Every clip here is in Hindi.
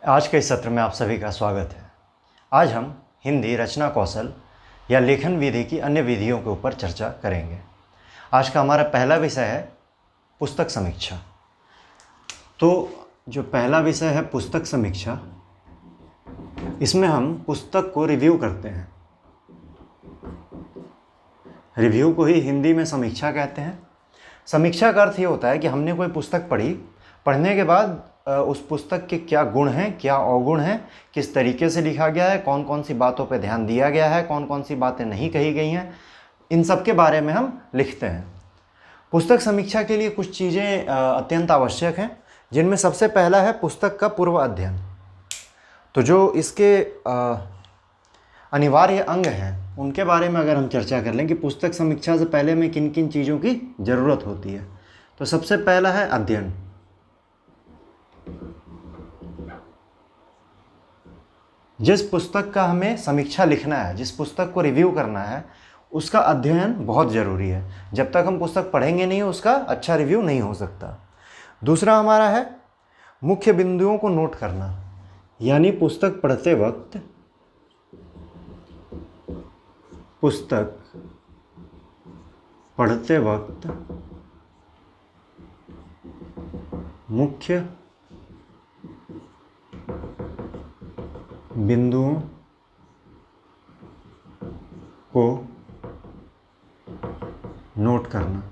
आज के इस सत्र में आप सभी का स्वागत है। आज हम हिंदी रचना कौशल या लेखन विधि की अन्य विधियों के ऊपर चर्चा करेंगे। आज का हमारा पहला विषय है पुस्तक समीक्षा। तो जो पहला विषय है पुस्तक समीक्षा, इसमें हम पुस्तक को रिव्यू करते हैं। रिव्यू को ही हिंदी में समीक्षा कहते हैं। समीक्षा का अर्थ ये होता है कि हमने कोई पुस्तक पढ़ी, पढ़ने के बाद उस पुस्तक के क्या गुण हैं, क्या अवगुण हैं, किस तरीके से लिखा गया है, कौन कौन सी बातों पर ध्यान दिया गया है, कौन कौन सी बातें नहीं कही गई हैं, इन सब के बारे में हम लिखते हैं। पुस्तक समीक्षा के लिए कुछ चीज़ें अत्यंत आवश्यक हैं, जिनमें सबसे पहला है पुस्तक का पूर्व अध्ययन। तो जो इसके अनिवार्य अंग हैं उनके बारे में अगर हम चर्चा कर लें कि पुस्तक समीक्षा से पहले में किन किन चीज़ों की ज़रूरत होती है, तो सबसे पहला है अध्ययन। जिस पुस्तक का हमें समीक्षा लिखना है, जिस पुस्तक को रिव्यू करना है, उसका अध्ययन बहुत ज़रूरी है। जब तक हम पुस्तक पढ़ेंगे नहीं उसका अच्छा रिव्यू नहीं हो सकता। दूसरा हमारा है मुख्य बिंदुओं को नोट करना, यानी पुस्तक पढ़ते वक्त मुख्य बिंदुओं को नोट करना।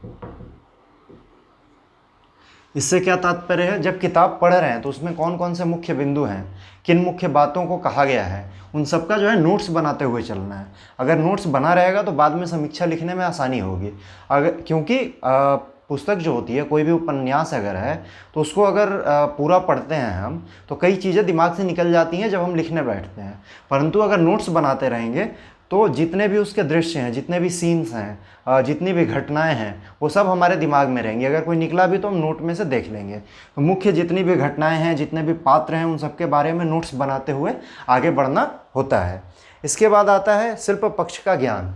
इससे क्या तात्पर्य है, जब किताब पढ़ रहे हैं तो उसमें कौन कौन से मुख्य बिंदु हैं, किन मुख्य बातों को कहा गया है, उन सब का जो है नोट्स बनाते हुए चलना है। अगर नोट्स बना रहेगा तो बाद में समीक्षा लिखने में आसानी होगी। अगर क्योंकि पुस्तक जो होती है, कोई भी उपन्यास अगर है तो उसको अगर पूरा पढ़ते हैं हम तो कई चीज़ें दिमाग से निकल जाती हैं जब हम लिखने बैठते हैं। परंतु अगर नोट्स बनाते रहेंगे तो जितने भी उसके दृश्य हैं, जितने भी सीन्स हैं, जितनी भी घटनाएं हैं, वो सब हमारे दिमाग में रहेंगी। अगर कोई निकला भी तो हम नोट में से देख लेंगे। तो मुख्य जितनी भी घटनाएं हैं, जितने भी पात्र हैं, उन सब के बारे में नोट्स बनाते हुए आगे बढ़ना होता है। इसके बाद आता है शिल्प पक्ष का ज्ञान,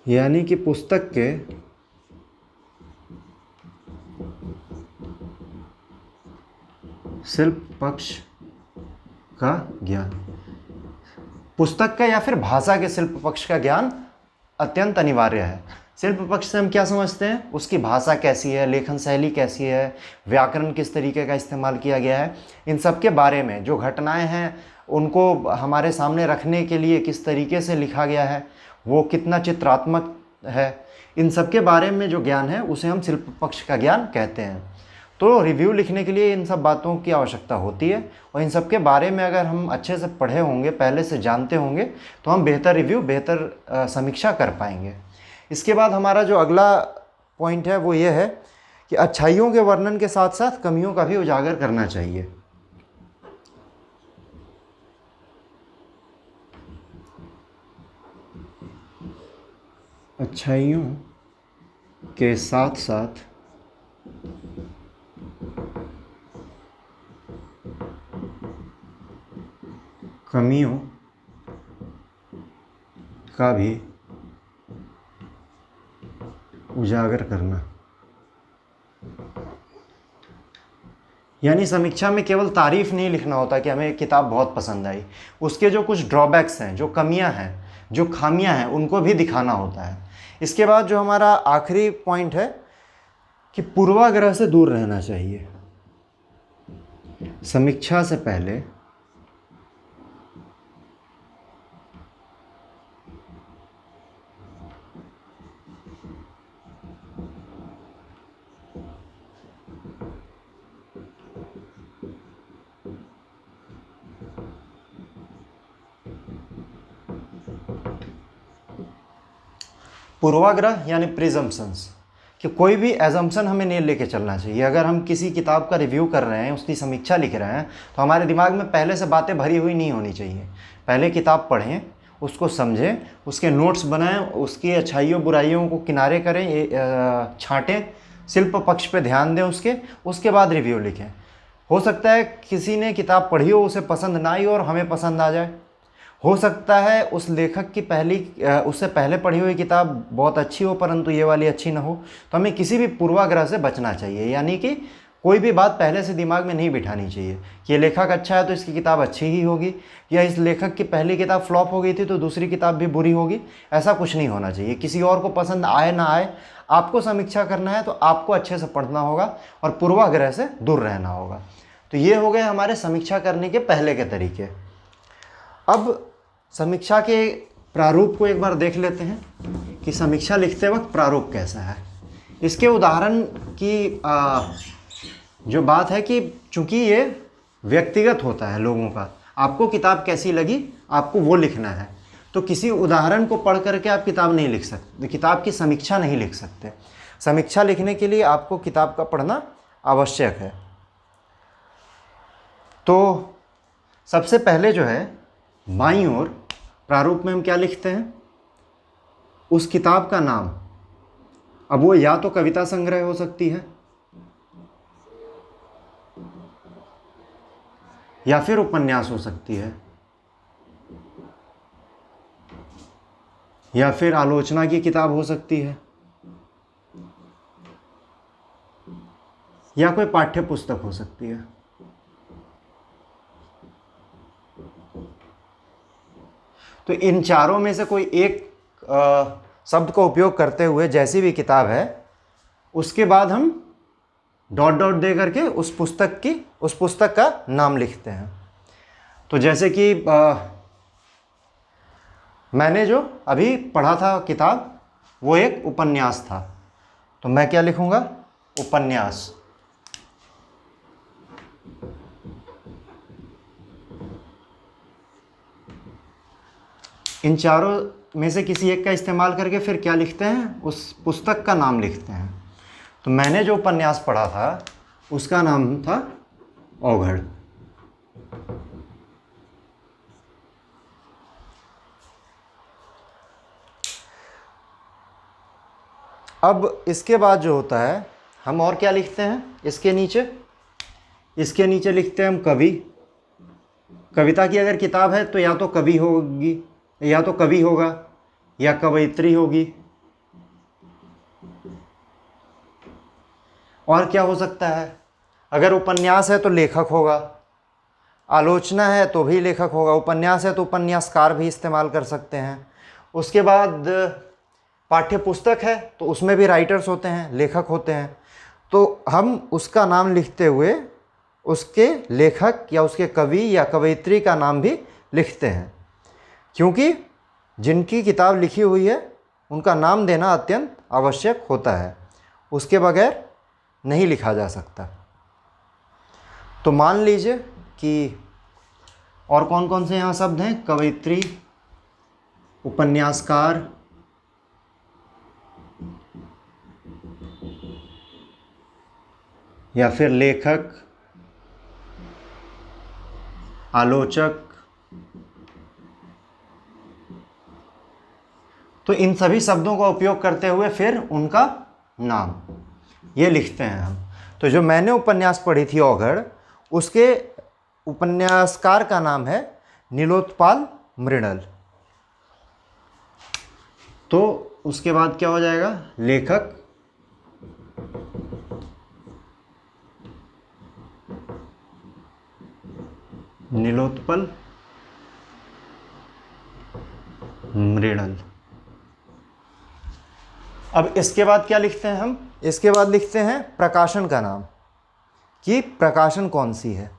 यानी कि पुस्तक के शिल्प पक्ष का ज्ञान। पुस्तक का या फिर भाषा के शिल्प पक्ष का ज्ञान अत्यंत अनिवार्य है। शिल्प पक्ष से हम क्या समझते हैं, उसकी भाषा कैसी है, लेखन शैली कैसी है, व्याकरण किस तरीके का इस्तेमाल किया गया है, इन सब के बारे में। जो घटनाएं हैं उनको हमारे सामने रखने के लिए किस तरीके से लिखा गया है, वो कितना चित्रात्मक है, इन सब के बारे में जो ज्ञान है उसे हम शिल्प पक्ष का ज्ञान कहते हैं। तो रिव्यू लिखने के लिए इन सब बातों की आवश्यकता होती है, और इन सब के बारे में अगर हम अच्छे से पढ़े होंगे, पहले से जानते होंगे, तो हम बेहतर रिव्यू, बेहतर समीक्षा कर पाएंगे। इसके बाद हमारा जो अगला पॉइंट है वो ये है कि अच्छाइयों के वर्णन के साथ साथ कमियों का भी उजागर करना चाहिए। अच्छाइयों के साथ साथ कमियों का भी उजागर करना। यानी समीक्षा में केवल तारीफ नहीं लिखना होता कि हमें किताब बहुत पसंद आई, उसके जो कुछ ड्रॉबैक्स हैं, जो कमियां हैं, जो खामियां हैं, उनको भी दिखाना होता है। इसके बाद जो हमारा आखिरी पॉइंट है कि पूर्वाग्रह से दूर रहना चाहिए। समीक्षा से पहले पूर्वाग्रह यानी प्रिजम्पशंस, कि कोई भी एजम्पशन हमें नहीं लेके चलना चाहिए। अगर हम किसी किताब का रिव्यू कर रहे हैं, उसकी समीक्षा लिख रहे हैं, तो हमारे दिमाग में पहले से बातें भरी हुई नहीं होनी चाहिए। पहले किताब पढ़ें, उसको समझें, उसके नोट्स बनाएं, उसकी अच्छाइयों बुराइयों को किनारे करें, छांटें, शिल्प पक्ष पे ध्यान दें उसके बाद रिव्यू लिखें। हो सकता है किसी ने किताब पढ़ी हो, उसे पसंद ना आई और हमें पसंद आ जाए। हो सकता है उस लेखक की उससे पहले पढ़ी हुई किताब बहुत अच्छी हो परंतु ये वाली अच्छी ना हो। तो हमें किसी भी पूर्वाग्रह से बचना चाहिए, यानी कि कोई भी बात पहले से दिमाग में नहीं बिठानी चाहिए कि ये लेखक अच्छा है तो इसकी किताब अच्छी ही होगी, या इस लेखक की पहली किताब फ्लॉप हो गई थी तो दूसरी किताब भी बुरी होगी। ऐसा कुछ नहीं होना चाहिए। किसी और को पसंद आए ना आए, आपको समीक्षा करना है तो आपको अच्छे से पढ़ना होगा और पूर्वाग्रह से दूर रहना होगा। तो ये हो गए हमारे समीक्षा करने के पहले के तरीके। अब समीक्षा के प्रारूप को एक बार देख लेते हैं कि समीक्षा लिखते वक्त प्रारूप कैसा है। इसके उदाहरण की जो बात है कि चूंकि ये व्यक्तिगत होता है लोगों का, आपको किताब कैसी लगी आपको वो लिखना है, तो किसी उदाहरण को पढ़ करके आप किताब नहीं लिख सकते, किताब की समीक्षा नहीं लिख सकते। समीक्षा लिखने के लिए आपको किताब का पढ़ना आवश्यक है। तो सबसे पहले जो है बाईं ओर प्रारूप में हम क्या लिखते हैं, उस किताब का नाम। अब वो या तो कविता संग्रह हो सकती है, या फिर उपन्यास हो सकती है, या फिर आलोचना की किताब हो सकती है, या कोई पाठ्य पुस्तक हो सकती है। तो इन चारों में से कोई एक शब्द का उपयोग करते हुए जैसी भी किताब है, उसके बाद हम डॉट डॉट दे करके उस पुस्तक का नाम लिखते हैं। तो जैसे कि मैंने जो अभी पढ़ा था किताब वो एक उपन्यास था, तो मैं क्या लिखूंगा, उपन्यास। इन चारों में से किसी एक का इस्तेमाल करके फिर क्या लिखते हैं, उस पुस्तक का नाम लिखते हैं। तो मैंने जो उपन्यास पढ़ा था उसका नाम था औघड़। अब इसके बाद जो होता है हम और क्या लिखते हैं, इसके नीचे लिखते हैं हम कवि। कविता की अगर किताब है तो या तो कवि होगी, या तो कवि होगा, या कवयित्री होगी, और क्या हो सकता है, अगर उपन्यास है तो लेखक होगा, आलोचना है तो भी लेखक होगा, उपन्यास है तो उपन्यासकार भी इस्तेमाल कर सकते हैं। उसके बाद पाठ्य पुस्तक है तो उसमें भी राइटर्स होते हैं, लेखक होते हैं। तो हम उसका नाम लिखते हुए उसके लेखक या उसके कवि या कवयित्री का नाम भी लिखते हैं, क्योंकि जिनकी किताब लिखी हुई है उनका नाम देना अत्यंत आवश्यक होता है, उसके बगैर नहीं लिखा जा सकता। तो मान लीजिए कि और कौन कौन से यहाँ शब्द हैं, कवयित्री, उपन्यासकार, या फिर लेखक, आलोचक। तो इन सभी शब्दों का उपयोग करते हुए फिर उनका नाम ये लिखते हैं हम। तो जो मैंने उपन्यास पढ़ी थी औघड़, उसके उपन्यासकार का नाम है नीलोत्पाल मृणल। तो उसके बाद क्या हो जाएगा, लेखक, नीलोत्पल मृणल। अब इसके बाद क्या लिखते हैं हम, इसके बाद लिखते हैं प्रकाशन का नाम, कि प्रकाशन कौन सी है।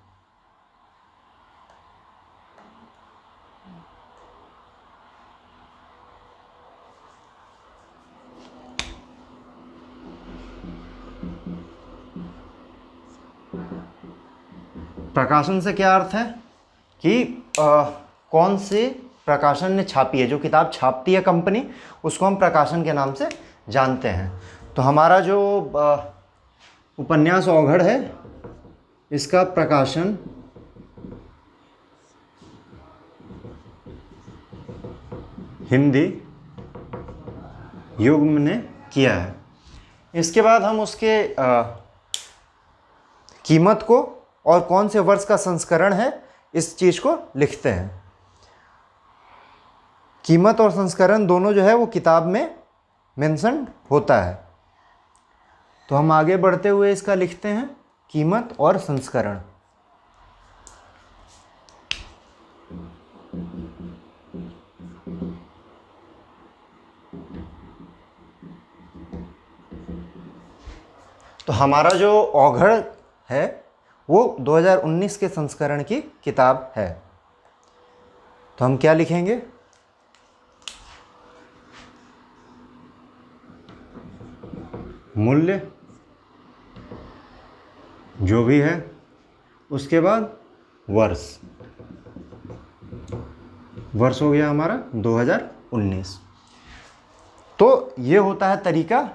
प्रकाशन से क्या अर्थ है कि कौन से प्रकाशन ने छापी है, जो किताब छापती है कंपनी, उसको हम प्रकाशन के नाम से जानते हैं। तो हमारा जो उपन्यास औघड़ है, इसका प्रकाशन हिंदी युग्म ने किया है। इसके बाद हम उसके कीमत को और कौन से वर्ष का संस्करण है, इस चीज़ को लिखते हैं। कीमत और संस्करण दोनों जो है वो किताब में मेंशन होता है। तो हम आगे बढ़ते हुए इसका लिखते हैं कीमत और संस्करण। तो हमारा जो औघड़ है वो 2019 के संस्करण की किताब है। तो हम क्या लिखेंगे? मूल्य जो भी है, उसके बाद वर्ष, वर्ष हो गया हमारा 2019। तो ये होता है तरीका,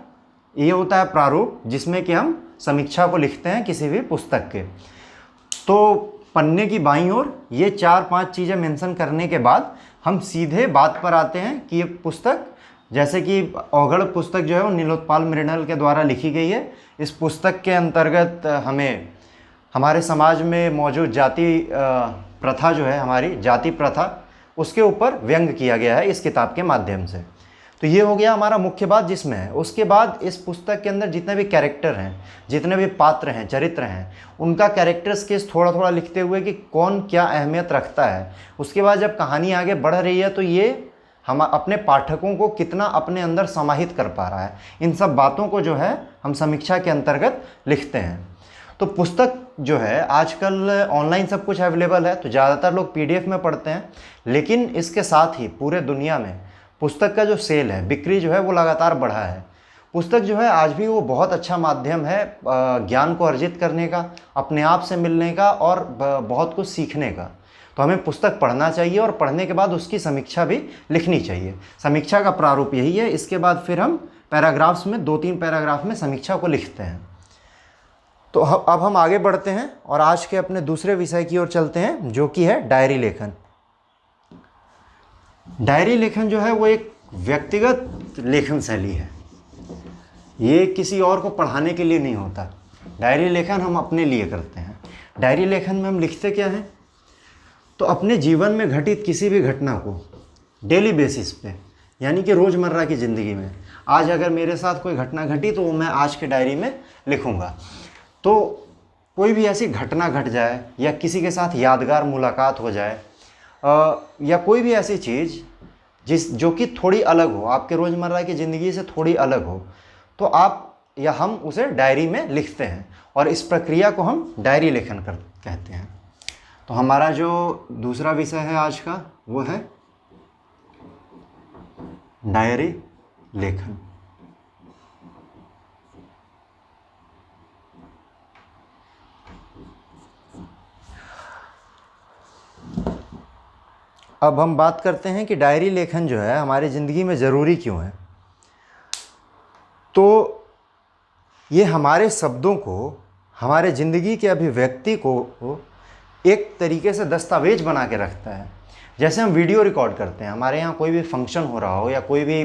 ये होता है प्रारूप जिसमें कि हम समीक्षा को लिखते हैं किसी भी पुस्तक के। तो पन्ने की बाईं ओर ये 4-5 चीज़ें मेंशन करने के बाद हम सीधे बात पर आते हैं कि ये पुस्तक, जैसे कि औघड़ पुस्तक जो है वो नीलोत्पाल मृणाल के द्वारा लिखी गई है। इस पुस्तक के अंतर्गत हमें हमारे समाज में मौजूद जाति प्रथा जो है, हमारी जाति प्रथा, उसके ऊपर व्यंग किया गया है इस किताब के माध्यम से। तो ये हो गया हमारा मुख्य बात जिसमें है। उसके बाद इस पुस्तक के अंदर जितने भी कैरेक्टर हैं, जितने भी पात्र हैं, चरित्र हैं, उनका कैरेक्टर स्केच थोड़ा थोड़ा लिखते हुए कि कौन क्या अहमियत रखता है। उसके बाद जब कहानी आगे बढ़ रही है तो ये हम अपने पाठकों को कितना अपने अंदर समाहित कर पा रहा है, इन सब बातों को जो है हम समीक्षा के अंतर्गत लिखते हैं। तो पुस्तक जो है आजकल ऑनलाइन सब कुछ अवेलेबल है, तो ज़्यादातर लोग पीडीएफ में पढ़ते हैं, लेकिन इसके साथ ही पूरे दुनिया में पुस्तक का जो सेल है, बिक्री जो है वो लगातार बढ़ा है। पुस्तक जो है आज भी वो बहुत अच्छा माध्यम है ज्ञान को अर्जित करने का, अपने आप से मिलने का और बहुत कुछ सीखने का। तो हमें पुस्तक पढ़ना चाहिए और पढ़ने के बाद उसकी समीक्षा भी लिखनी चाहिए। समीक्षा का प्रारूप यही है। इसके बाद फिर हम पैराग्राफ्स में 2-3 पैराग्राफ में समीक्षा को लिखते हैं। तो अब हम आगे बढ़ते हैं और आज के अपने दूसरे विषय की ओर चलते हैं, जो कि है डायरी लेखन। डायरी लेखन जो है वो एक व्यक्तिगत लेखन शैली है, ये किसी और को पढ़ाने के लिए नहीं होता। डायरी लेखन हम अपने लिए करते हैं। डायरी लेखन में हम लिखते क्या हैं? तो अपने जीवन में घटित किसी भी घटना को डेली बेसिस पे, यानी कि रोज़मर्रा की ज़िंदगी में, आज अगर मेरे साथ कोई घटना घटी तो वो मैं आज के डायरी में लिखूँगा। तो कोई भी ऐसी घटना घट जाए या किसी के साथ यादगार मुलाकात हो जाए या कोई भी ऐसी चीज़ जो कि थोड़ी अलग हो, आपके रोज़मर्रा की ज़िंदगी से थोड़ी अलग हो, तो आप या हम उसे डायरी में लिखते हैं और इस प्रक्रिया को हम डायरी लेखन कहते हैं। तो हमारा जो दूसरा विषय है आज का वो है डायरी लेखन। अब हम बात करते हैं कि डायरी लेखन जो है हमारी ज़िंदगी में ज़रूरी क्यों है। तो ये हमारे शब्दों को, हमारे ज़िंदगी के अभिव्यक्ति को एक तरीके से दस्तावेज बना के रखता है। जैसे हम वीडियो रिकॉर्ड करते हैं, हमारे यहाँ कोई भी फंक्शन हो रहा हो या कोई भी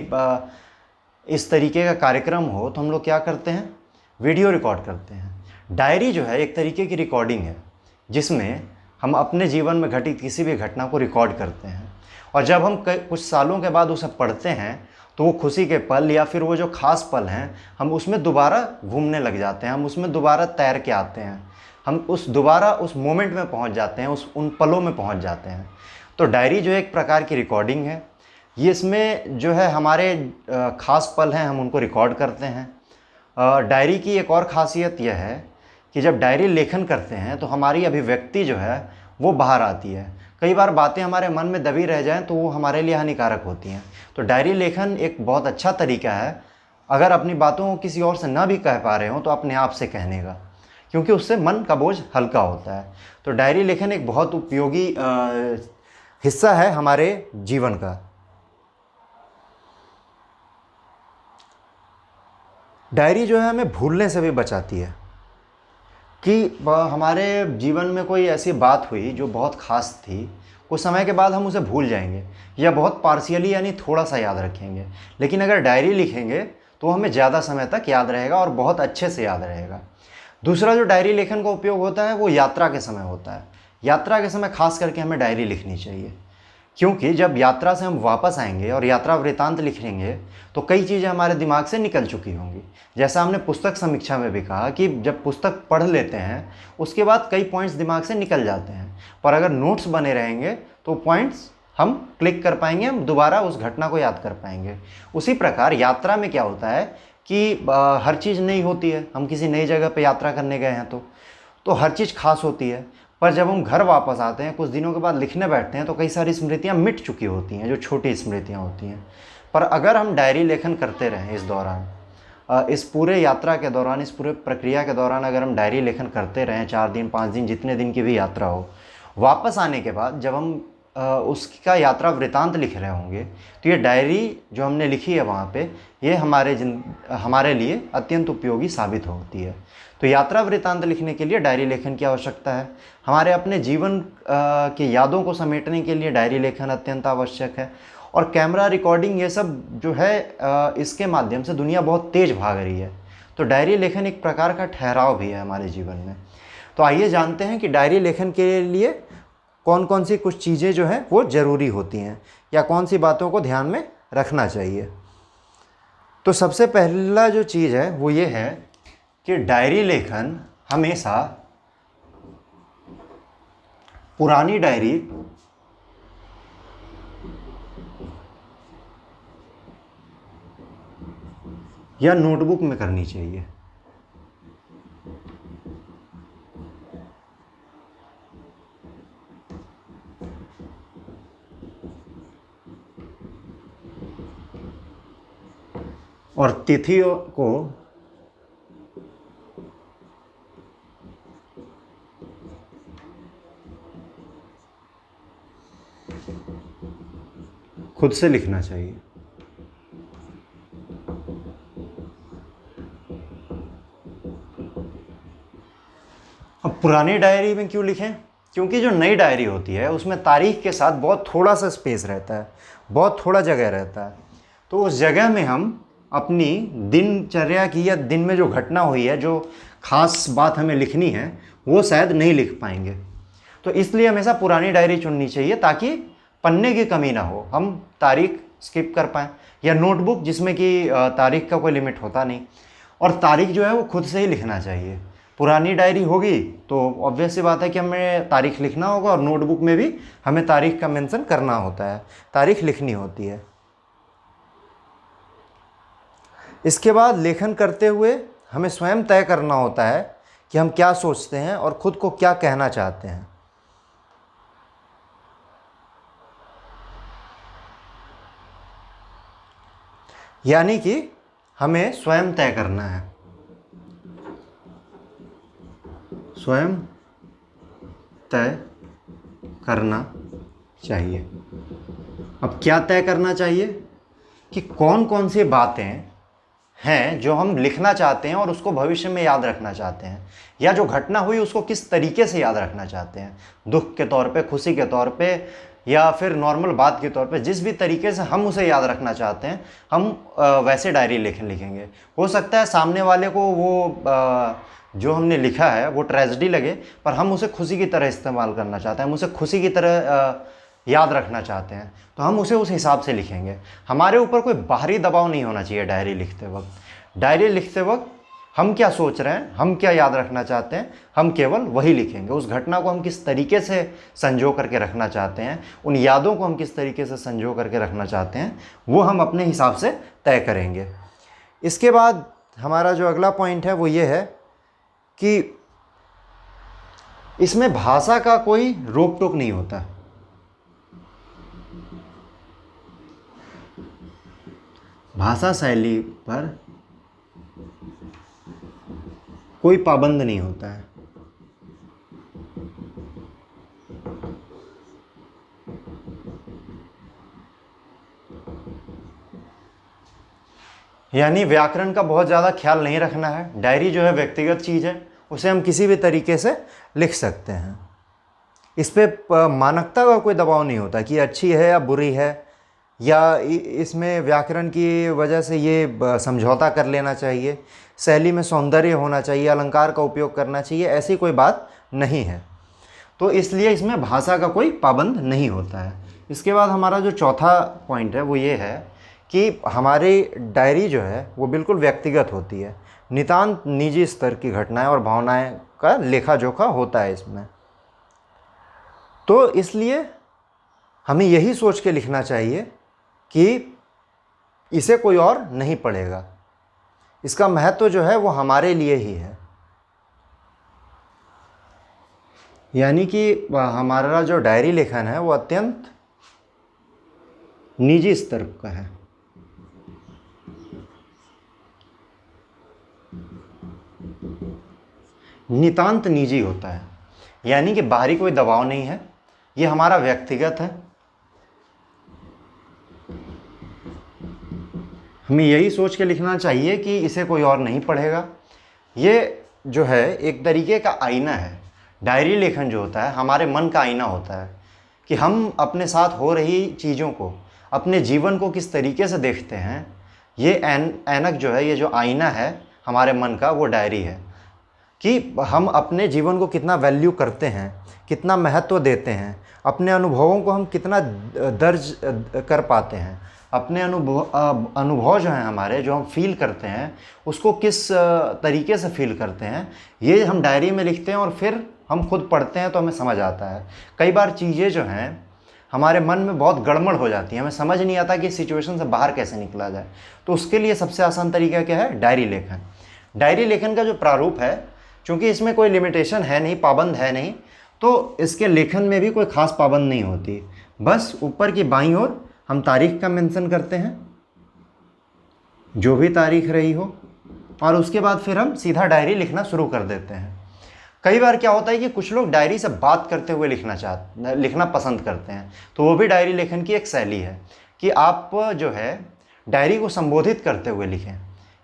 इस तरीके का कार्यक्रम हो, तो हम लोग क्या करते हैं? वीडियो रिकॉर्ड करते हैं। डायरी जो है एक तरीके की रिकॉर्डिंग है जिसमें हम अपने जीवन में घटित किसी भी घटना को रिकॉर्ड करते हैं और जब हम कुछ सालों के बाद उसे पढ़ते हैं तो वो खुशी के पल या फिर वो जो ख़ास पल हैं, हम उसमें दोबारा घूमने लग जाते हैं, हम उसमें दोबारा तैर के आते हैं, हम दोबारा उस मोमेंट में पहुंच जाते हैं, उन पलों में पहुंच जाते हैं। तो डायरी जो एक प्रकार की रिकॉर्डिंग है, ये इसमें जो है हमारे ख़ास पल हैं, हम उनको रिकॉर्ड करते हैं। डायरी की एक और ख़ासियत यह है कि जब डायरी लेखन करते हैं तो हमारी अभिव्यक्ति जो है वो बाहर आती है। कई बार बातें हमारे मन में दबी रह जाएं तो वो हमारे लिए हानिकारक होती हैं। तो डायरी लेखन एक बहुत अच्छा तरीका है, अगर अपनी बातों को किसी और से ना भी कह पा रहे हो तो अपने आप से कहने का, क्योंकि उससे मन का बोझ हल्का होता है। तो डायरी लेखन एक बहुत उपयोगी हिस्सा है हमारे जीवन का। डायरी जो है हमें भूलने से भी बचाती है कि हमारे जीवन में कोई ऐसी बात हुई जो बहुत ख़ास थी, कुछ समय के बाद हम उसे भूल जाएंगे या बहुत पार्शियली यानी थोड़ा सा याद रखेंगे, लेकिन अगर डायरी लिखेंगे तो हमें ज़्यादा समय तक याद रहेगा और बहुत अच्छे से याद रहेगा। दूसरा जो डायरी लेखन का उपयोग होता है वो यात्रा के समय होता है। यात्रा के समय खास करके हमें डायरी लिखनी चाहिए, क्योंकि जब यात्रा से हम वापस आएंगे और यात्रा वृतांत लिखेंगे तो कई चीज़ें हमारे दिमाग से निकल चुकी होंगी। जैसा हमने पुस्तक समीक्षा में भी कहा कि जब पुस्तक पढ़ लेते हैं उसके बाद कई पॉइंट्स दिमाग से निकल जाते हैं, पर अगर नोट्स बने रहेंगे तो पॉइंट्स हम क्लिक कर पाएंगे, हम दोबारा उस घटना को याद कर पाएंगे। उसी प्रकार यात्रा में क्या होता है कि हर चीज़ नई होती है। हम किसी नई जगह पर यात्रा करने गए हैं तो हर चीज़ खास होती है, पर जब हम घर वापस आते हैं कुछ दिनों के बाद लिखने बैठते हैं तो कई सारी स्मृतियां मिट चुकी होती हैं, जो छोटी स्मृतियां होती हैं। पर अगर हम डायरी लेखन करते रहें इस दौरान, इस पूरे यात्रा के दौरान, इस पूरे प्रक्रिया के दौरान अगर हम डायरी लेखन करते रहें 4 दिन 5 दिन जितने दिन की भी यात्रा हो, वापस आने के बाद जब हम उसका यात्रा वृतांत लिख रहे होंगे तो ये डायरी जो हमने लिखी है वहाँ पे, ये हमारे लिए अत्यंत उपयोगी साबित होती है। तो यात्रा वृतांत लिखने के लिए डायरी लेखन की आवश्यकता है। हमारे अपने जीवन की यादों को समेटने के लिए डायरी लेखन अत्यंत आवश्यक है। और कैमरा रिकॉर्डिंग ये सब जो है इसके माध्यम से दुनिया बहुत तेज़ भाग रही है, तो डायरी लेखन एक प्रकार का ठहराव भी है हमारे जीवन में। तो आइए जानते हैं कि डायरी लेखन के लिए कौन कौन सी कुछ चीज़ें जो हैं वो ज़रूरी होती हैं या कौन सी बातों को ध्यान में रखना चाहिए। तो सबसे पहला जो चीज़ है वो ये है कि डायरी लेखन हमेशा पुरानी डायरी या नोटबुक में करनी चाहिए। और तिथियों को खुद से लिखना चाहिए। अब पुरानी डायरी में क्यों लिखें? क्योंकि जो नई डायरी होती है उसमें तारीख के साथ बहुत थोड़ा सा स्पेस रहता है, बहुत थोड़ा जगह रहता है। तो उस जगह में हम अपनी दिनचर्या की या दिन में जो घटना हुई है, जो खास बात हमें लिखनी है, वो शायद नहीं लिख पाएंगे। तो इसलिए हमेशा पुरानी डायरी चुननी चाहिए ताकि पन्ने की कमी ना हो, हम तारीख स्किप कर पाएँ। या नोटबुक जिसमें कि तारीख का कोई लिमिट होता नहीं, और तारीख जो है वो खुद से ही लिखना चाहिए। पुरानी डायरी होगी तो ऑब्वियस सी बात है कि हमें तारीख लिखना होगा, और नोटबुक में भी हमें तारीख का मेंशन करना होता है, तारीख लिखनी होती है। इसके बाद लेखन करते हुए हमें स्वयं तय करना होता है कि हम क्या सोचते हैं और खुद को क्या कहना चाहते हैं। यानी कि हमें स्वयं तय करना है, स्वयं तय करना चाहिए। अब क्या तय करना चाहिए कि कौन कौन सी बातें हैं जो हम लिखना चाहते हैं और उसको भविष्य में याद रखना चाहते हैं, या जो घटना हुई उसको किस तरीके से याद रखना चाहते हैं, दुख के तौर पे, खुशी के तौर पे, या फिर नॉर्मल बात के तौर पे। जिस भी तरीके से हम उसे याद रखना चाहते हैं हम वैसे डायरी लिखेंगे। हो सकता है सामने वाले को वो जो हमने लिखा है वो ट्रेजेडी लगे, पर हम उसे खुशी की तरह इस्तेमाल करना चाहते हैं, हम उसे खुशी की तरह याद रखना चाहते हैं, तो हम उसे उस हिसाब से लिखेंगे। हमारे ऊपर कोई बाहरी दबाव नहीं होना चाहिए डायरी लिखते वक्त। डायरी लिखते वक्त हम क्या सोच रहे हैं, हम क्या याद रखना चाहते हैं, हम केवल वही लिखेंगे। उस घटना को हम किस तरीके से संजो करके रखना चाहते हैं, उन यादों को हम किस तरीके से संजो करके रखना चाहते हैं, वो हम अपने हिसाब से तय करेंगे। इसके बाद हमारा जो अगला पॉइंट है वो ये है कि इसमें भाषा का कोई रोक टोक नहीं होता। भाषा शैली पर कोई पाबंद नहीं होता है। यानी व्याकरण का बहुत ज़्यादा ख्याल नहीं रखना है। डायरी जो है व्यक्तिगत चीज़ है, उसे हम किसी भी तरीके से लिख सकते हैं। इस पर मानकता का कोई दबाव नहीं होता कि अच्छी है या बुरी है, या इसमें व्याकरण की वजह से ये समझौता कर लेना चाहिए, शैली में सौंदर्य होना चाहिए, अलंकार का उपयोग करना चाहिए, ऐसी कोई बात नहीं है। तो इसलिए इसमें भाषा का कोई पाबंद नहीं होता है। इसके बाद हमारा जो चौथा पॉइंट है वो ये है कि हमारी डायरी जो है वो बिल्कुल व्यक्तिगत होती है, नितांत निजी स्तर की घटनाएं और भावनाएं का लेखा जोखा होता है इसमें। तो इसलिए हमें यही सोच के लिखना चाहिए कि इसे कोई और नहीं पढ़ेगा, इसका महत्व जो है वो हमारे लिए ही है। यानी कि हमारा जो डायरी लेखन है वो अत्यंत निजी स्तर का है। नितांत निजी होता है, यानी कि बाहरी कोई दबाव नहीं है, ये हमारा व्यक्तिगत है। हमें यही सोच के लिखना चाहिए कि इसे कोई और नहीं पढ़ेगा। ये जो है एक तरीके का आईना है। डायरी लेखन जो होता है हमारे मन का आईना होता है कि हम अपने साथ हो रही चीज़ों को, अपने जीवन को किस तरीके से देखते हैं। ये ऐनक जो है, ये जो आईना है हमारे मन का, वो डायरी है कि हम अपने जीवन को कितना वैल्यू करते हैं, कितना महत्व देते हैं, अपने अनुभवों को हम कितना दर्ज कर पाते हैं, अपने अनुभव जो हैं हमारे, जो हम फील करते हैं उसको किस तरीके से फील करते हैं, ये हम डायरी में लिखते हैं और फिर हम खुद पढ़ते हैं तो हमें समझ आता है। कई बार चीज़ें जो हैं हमारे मन में बहुत गड़बड़ हो जाती हैं, हमें समझ नहीं आता कि इस सिचुएशन से बाहर कैसे निकला जाए। तो उसके लिए सबसे आसान तरीका क्या है? डायरी लेखन। डायरी लेखन का जो प्रारूप है, चूँकि इसमें कोई लिमिटेशन है नहीं, पाबंद है नहीं, तो इसके लेखन में भी कोई ख़ास पाबंद नहीं होती। बस ऊपर की बाईं ओर हम तारीख का मेंशन करते हैं, जो भी तारीख रही हो, और उसके बाद फिर हम सीधा डायरी लिखना शुरू कर देते हैं। कई बार क्या होता है कि कुछ लोग डायरी से बात करते हुए लिखना पसंद करते हैं, तो वो भी डायरी लेखन की एक शैली है कि आप जो है डायरी को संबोधित करते हुए लिखें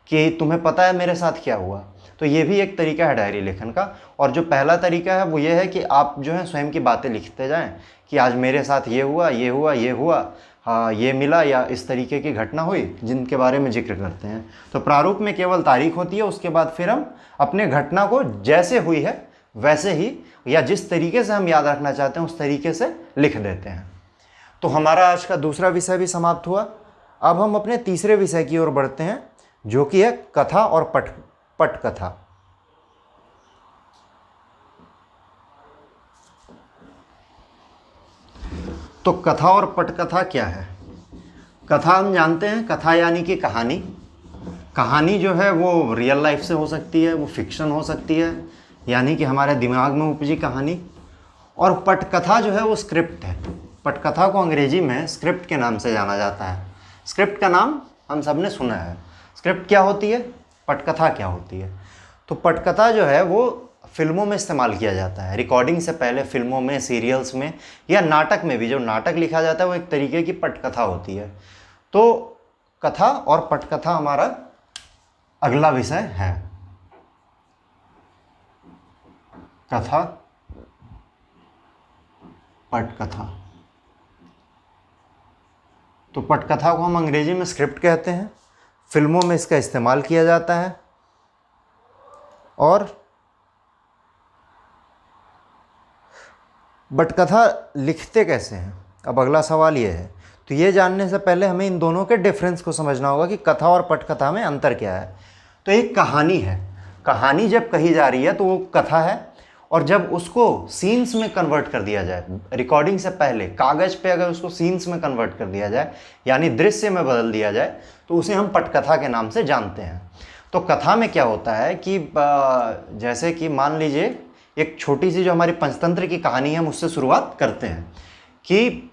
कि तुम्हें पता है मेरे साथ क्या हुआ। तो ये भी एक तरीका है डायरी लेखन का। और जो पहला तरीका है वो ये है कि आप जो है स्वयं की बातें लिखते जाएं कि आज मेरे साथ ये हुआ, ये हुआ, ये हुआ, हाँ ये मिला, या इस तरीके की घटना हुई जिनके बारे में जिक्र करते हैं। तो प्रारूप में केवल तारीख होती है, उसके बाद फिर हम अपने घटना को जैसे हुई है वैसे ही, या जिस तरीके से हम याद रखना चाहते हैं उस तरीके से लिख देते हैं। तो हमारा आज का दूसरा विषय भी समाप्त हुआ। अब हम अपने तीसरे विषय की ओर बढ़ते हैं, जो कि है कथा और पटकथा। तो कथा और पटकथा क्या है? कथा हम जानते हैं, कथा यानी कि कहानी। कहानी जो है वो रियल लाइफ से हो सकती है, वो फिक्शन हो सकती है, यानी कि हमारे दिमाग में उपजी कहानी। और पटकथा जो है वो स्क्रिप्ट है। पटकथा को अंग्रेजी में स्क्रिप्ट के नाम से जाना जाता है। स्क्रिप्ट का नाम हम सब ने सुना है। स्क्रिप्ट क्या होती है, पटकथा क्या होती है? तो पटकथा जो है वो फिल्मों में इस्तेमाल किया जाता है। रिकॉर्डिंग से पहले फिल्मों में, सीरियल्स में, या नाटक में भी जो नाटक लिखा जाता है वो एक तरीके की पटकथा होती है। तो कथा और पटकथा हमारा अगला विषय है। कथा, पटकथा। तो पटकथा को हम अंग्रेजी में स्क्रिप्ट कहते हैं, फिल्मों में इसका इस्तेमाल किया जाता है। और पटकथा लिखते कैसे हैं, अब अगला सवाल ये है। तो ये जानने से पहले हमें इन दोनों के डिफरेंस को समझना होगा कि कथा और पटकथा में अंतर क्या है। तो एक कहानी है, कहानी जब कही जा रही है तो वो कथा है, और जब उसको सीन्स में कन्वर्ट कर दिया जाए, रिकॉर्डिंग से पहले कागज़ पे अगर उसको सीन्स में कन्वर्ट कर दिया जाए, यानी दृश्य में बदल दिया जाए, तो उसे हम पटकथा के नाम से जानते हैं। तो कथा में क्या होता है कि जैसे कि मान लीजिए एक छोटी सी जो हमारी पंचतंत्र की कहानी है, हम उससे शुरुआत करते हैं कि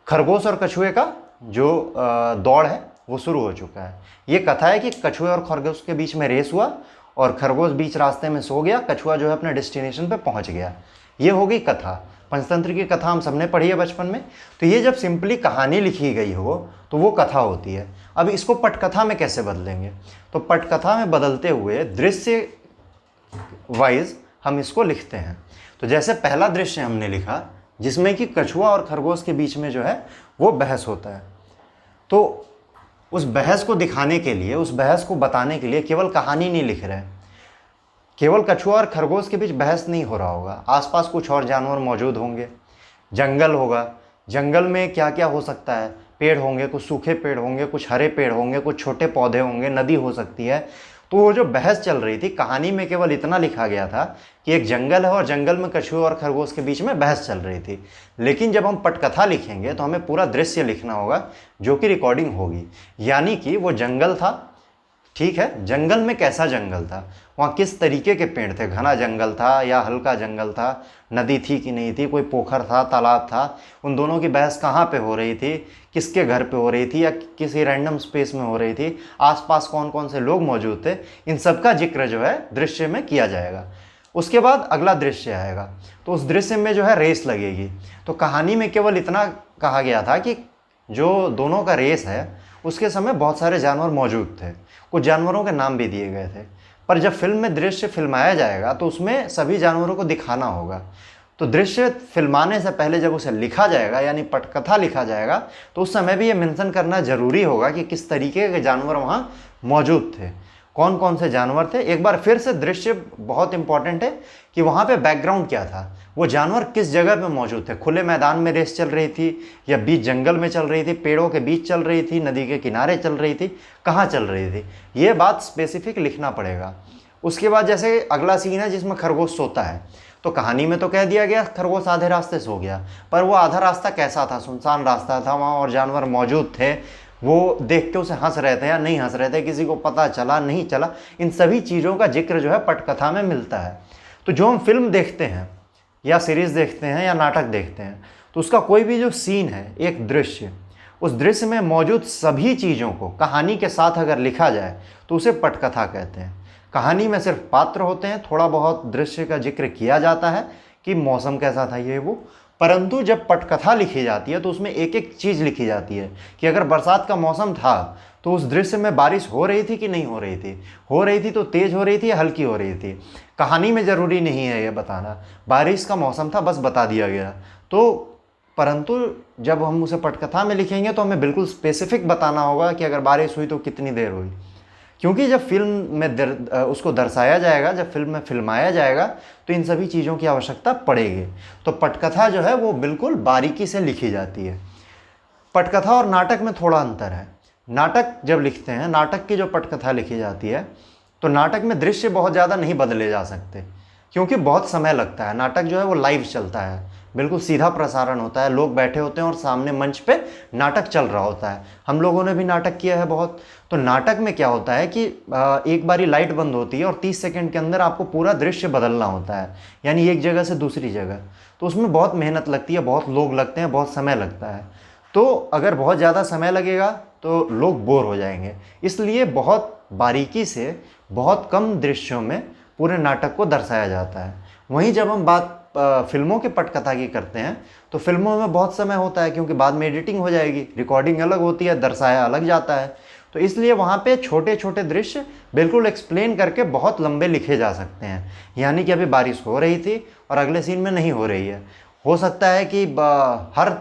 खरगोश और कछुए का जो दौड़ है वो शुरू हो चुका है। ये कथा है कि कछुए और खरगोश के बीच में रेस हुआ और खरगोश बीच रास्ते में सो गया, कछुआ जो है अपने डेस्टिनेशन पे पहुंच गया। ये हो गई कथा। पंचतंत्र की कथा हम सबने पढ़ी है बचपन में। तो ये जब सिंपली कहानी लिखी गई हो तो वो कथा होती है। अब इसको पटकथा में कैसे बदलेंगे? तो पटकथा में बदलते हुए दृश्य वाइज हम इसको लिखते हैं। तो जैसे पहला दृश्य हमने लिखा जिसमें कि कछुआ और खरगोश के बीच में जो है वो बहस होता है, तो उस बहस को दिखाने के लिए, उस बहस को बताने के लिए केवल कहानी नहीं लिख रहे। केवल कछुआ और खरगोश के बीच बहस नहीं हो रहा होगा, आसपास कुछ और जानवर मौजूद होंगे, जंगल होगा, जंगल में क्या क्या हो सकता है, पेड़ होंगे, कुछ सूखे पेड़ होंगे, कुछ हरे पेड़ होंगे, कुछ छोटे पौधे होंगे, नदी हो सकती है। तो वो जो बहस चल रही थी, कहानी में केवल इतना लिखा गया था कि एक जंगल है और जंगल में कछुए और खरगोश के बीच में बहस चल रही थी। लेकिन जब हम पटकथा लिखेंगे तो हमें पूरा दृश्य लिखना होगा जो कि रिकॉर्डिंग होगी। यानी कि वो जंगल था, ठीक है, जंगल में कैसा जंगल था, वहाँ किस तरीके के पेड़ थे, घना जंगल था या हल्का जंगल था, नदी थी कि नहीं थी, कोई पोखर था, तालाब था, उन दोनों की बहस कहाँ पे हो रही थी, किसके घर पे हो रही थी या किसी रैंडम स्पेस में हो रही थी, आसपास कौन कौन से लोग मौजूद थे, इन सब का जिक्र जो है दृश्य में किया जाएगा। उसके बाद अगला दृश्य आएगा, तो उस दृश्य में जो है रेस लगेगी। तो कहानी में केवल इतना कहा गया था कि जो दोनों का रेस है उसके समय बहुत सारे जानवर मौजूद थे, कुछ जानवरों के नाम भी दिए गए थे। पर जब फिल्म में दृश्य फिल्माया जाएगा तो उसमें सभी जानवरों को दिखाना होगा। तो दृश्य फिल्माने से पहले जब उसे लिखा जाएगा, यानी पटकथा लिखा जाएगा, तो उस समय भी ये मेंशन करना जरूरी होगा कि किस तरीके के जानवर वहाँ मौजूद थे, कौन कौन से जानवर थे। एक बार फिर से दृश्य बहुत इंपॉर्टेंट है कि वहाँ पे बैकग्राउंड क्या था, वो जानवर किस जगह पे मौजूद थे, खुले मैदान में रेस चल रही थी या बीच जंगल में चल रही थी, पेड़ों के बीच चल रही थी, नदी के किनारे चल रही थी, कहाँ चल रही थी, ये बात स्पेसिफिक लिखना पड़ेगा। उसके बाद जैसे अगला सीन है जिसमें खरगोश सोता है, तो कहानी में तो कह दिया गया खरगोश आधे रास्ते सो गया, पर वो आधा रास्ता कैसा था, सुनसान रास्ता था, वहाँ और जानवर मौजूद थे, वो देख के उसे हंस रहे थे या नहीं हंस रहे थे, किसी को पता चला नहीं चला, इन सभी चीज़ों का जिक्र जो है पटकथा में मिलता है। तो जो हम फिल्म देखते हैं या सीरीज़ देखते हैं या नाटक देखते हैं, तो उसका कोई भी जो सीन है, एक दृश्य, उस दृश्य में मौजूद सभी चीज़ों को कहानी के साथ अगर लिखा जाए तो उसे पटकथा कहते हैं। कहानी में सिर्फ पात्र होते हैं, थोड़ा बहुत दृश्य का जिक्र किया जाता है कि मौसम कैसा था ये वो, परंतु जब पटकथा लिखी जाती है तो उसमें एक एक चीज़ लिखी जाती है कि अगर बरसात का मौसम था तो उस दृश्य में बारिश हो रही थी कि नहीं हो रही थी तो तेज़ हो रही थी या हल्की हो रही थी। कहानी में ज़रूरी नहीं है ये बताना, बारिश का मौसम था बस बता दिया गया। तो परंतु जब हम उसे पटकथा में लिखेंगे तो हमें बिल्कुल स्पेसिफिक बताना होगा कि अगर बारिश हुई तो कितनी देर हुई, क्योंकि जब फिल्म में उसको दर्शाया जाएगा, जब फिल्म में फिल्माया जाएगा तो इन सभी चीज़ों की आवश्यकता पड़ेगी। तो पटकथा जो है वो बिल्कुल बारीकी से लिखी जाती है। पटकथा और नाटक में थोड़ा अंतर है। नाटक जब लिखते हैं, नाटक की जो पटकथा लिखी जाती है, तो नाटक में दृश्य बहुत ज़्यादा नहीं बदले जा सकते क्योंकि बहुत समय लगता है। नाटक जो है वो लाइव चलता है, बिल्कुल सीधा प्रसारण होता है, लोग बैठे होते हैं और सामने मंच पे नाटक चल रहा होता है। हम लोगों ने भी नाटक किया है बहुत। तो नाटक में क्या होता है कि एक बारी लाइट बंद होती है और 30 सेकंड के अंदर आपको पूरा दृश्य बदलना होता है, यानी एक जगह से दूसरी जगह। तो उसमें बहुत मेहनत लगती है, बहुत लोग लगते हैं, बहुत समय लगता है। तो अगर बहुत ज़्यादा समय लगेगा तो लोग बोर हो जाएंगे, इसलिए बहुत बारीकी से बहुत कम दृश्यों में पूरे नाटक को दर्शाया जाता है। वहीं जब हम बात फिल्मों के पटकथा की करते हैं तो फिल्मों में बहुत समय होता है क्योंकि बाद में एडिटिंग हो जाएगी, रिकॉर्डिंग अलग होती है, दर्शाया अलग जाता है। तो इसलिए वहाँ पे छोटे छोटे दृश्य बिल्कुल एक्सप्लेन करके बहुत लंबे लिखे जा सकते हैं। यानी कि अभी बारिश हो रही थी और अगले सीन में नहीं हो रही है, हो सकता है कि हर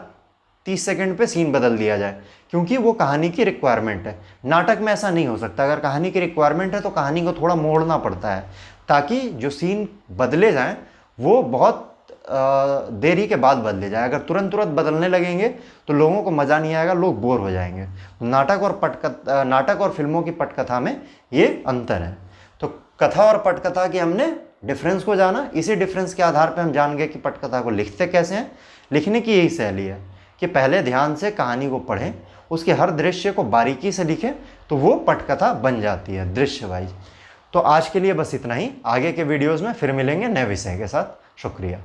30 सेकंड पे सीन बदल दिया जाए क्योंकि वो कहानी की रिक्वायरमेंट है। नाटक में ऐसा नहीं हो सकता। अगर कहानी की रिक्वायरमेंट है तो कहानी को थोड़ा मोड़ना पड़ता है ताकि जो सीन बदले जाएं वो बहुत देरी के बाद बदले जाए। अगर तुरंत तुरंत बदलने लगेंगे तो लोगों को मज़ा नहीं आएगा, लोग बोर हो जाएंगे। नाटक और फिल्मों की पटकथा में ये अंतर है। तो कथा और पटकथा की हमने डिफरेंस को जाना, इसी डिफरेंस के आधार पर हम जान गए कि पटकथा को लिखते कैसे हैं। लिखने की यही शैली है कि पहले ध्यान से कहानी को पढ़ें, उसके हर दृश्य को बारीकी से लिखें, तो वो पटकथा बन जाती है दृश्य वाइज। तो आज के लिए बस इतना ही। आगे के वीडियोज़ में फिर मिलेंगे नए विषय के साथ। शुक्रिया।